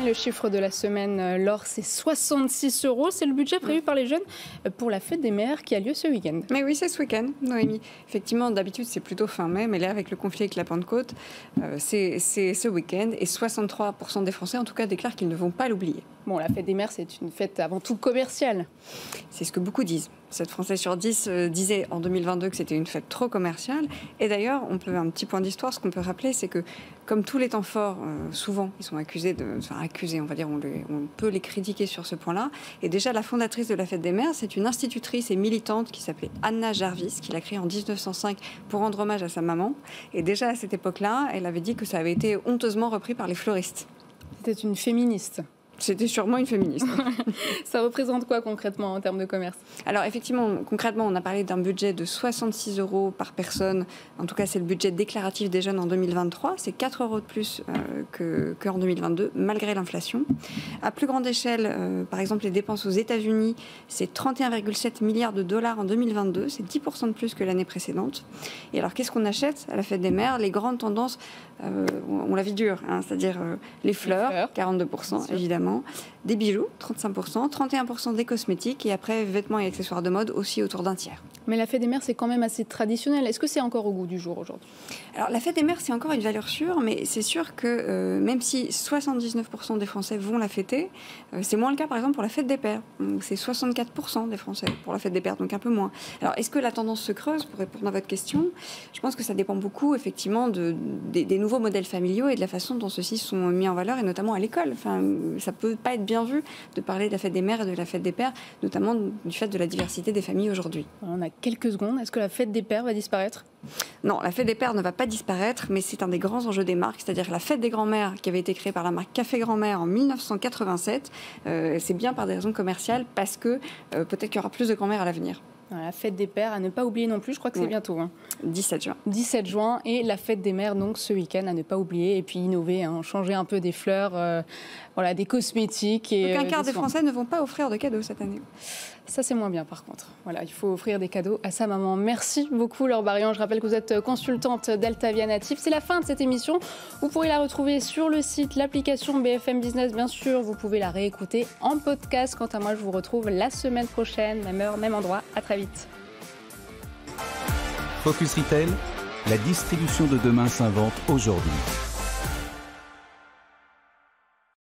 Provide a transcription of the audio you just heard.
Le chiffre de la semaine, l'or, c'est 66 €. C'est le budget prévu par les jeunes pour la fête des mères qui a lieu ce week-end. Mais oui, c'est ce week-end, Noémie. Effectivement, d'habitude, c'est plutôt fin mai, mais là, avec le conflit avec la Pentecôte, c'est ce week-end. Et 63% des Français, en tout cas, déclarent qu'ils ne vont pas l'oublier. Bon, la fête des mères, c'est une fête avant tout commerciale. C'est ce que beaucoup disent. 7 Français sur 10 disaient en 2022 que c'était une fête trop commerciale. Et d'ailleurs, un petit point d'histoire, ce qu'on peut rappeler, c'est que comme tous les temps forts, souvent, ils sont accusés, on va dire, on peut les critiquer sur ce point-là. Et déjà, la fondatrice de la fête des mères, c'est une institutrice et militante qui s'appelait Anna Jarvis, qui l'a créée en 1905 pour rendre hommage à sa maman. Et déjà, à cette époque-là, elle avait dit que ça avait été honteusement repris par les fleuristes. C'était une féministe. C'était sûrement une féministe. Ça représente quoi concrètement en termes de commerce? Alors effectivement, concrètement, on a parlé d'un budget de 66 € par personne. En tout cas, c'est le budget déclaratif des jeunes en 2023. C'est 4 € de plus qu'en 2022, malgré l'inflation. À plus grande échelle, par exemple, les dépenses aux États-Unis, c'est 31,7 milliards de dollars en 2022. C'est 10% de plus que l'année précédente. Et alors, qu'est-ce qu'on achète à la fête des mères? Les grandes tendances, on la vit dure, hein, c'est-à-dire les fleurs, 42%, évidemment. Des bijoux, 35%, 31% des cosmétiques et après vêtements et accessoires de mode aussi autour d'un tiers. Mais la fête des mères, c'est quand même assez traditionnel. Est-ce que c'est encore au goût du jour aujourd'hui? Alors la fête des mères, c'est encore une valeur sûre, mais c'est sûr que même si 79% des Français vont la fêter, c'est moins le cas par exemple pour la fête des pères. C'est 64% des Français pour la fête des pères, donc un peu moins. Alors est-ce que la tendance se creuse? Pour répondre à votre question, je pense que ça dépend beaucoup effectivement des nouveaux modèles familiaux et de la façon dont ceux-ci sont mis en valeur, et notamment à l'école. Enfin, ça peut pas être bien vu de parler de la fête des mères et de la fête des pères, notamment du fait de la diversité des familles aujourd'hui. On a quelques secondes. Est-ce que la fête des pères va disparaître? Non, la fête des pères ne va pas disparaître, mais c'est un des grands enjeux des marques, c'est-à-dire la fête des grands-mères qui avait été créée par la marque Café Grand-Mère en 1987. C'est bien par des raisons commerciales parce que peut-être qu'il y aura plus de grands-mères à l'avenir. La fête des pères, à ne pas oublier non plus, je crois que c'est bientôt. 17 juin. 17 juin, et la fête des mères, donc ce week-end, à ne pas oublier, et puis innover, changer un peu des fleurs, des cosmétiques. Et, donc un quart des Français ne vont pas offrir de cadeaux cette année. Ça, c'est moins bien par contre. Voilà, il faut offrir des cadeaux à sa maman. Merci beaucoup Laure Barian. Je rappelle que vous êtes consultante d'Altavia Natif. C'est la fin de cette émission. Vous pourrez la retrouver sur le site, l'application BFM Business, bien sûr. Vous pouvez la réécouter en podcast. Quant à moi, je vous retrouve la semaine prochaine, même heure, même endroit. À très vite. Focus Retail, la distribution de demain s'invente aujourd'hui.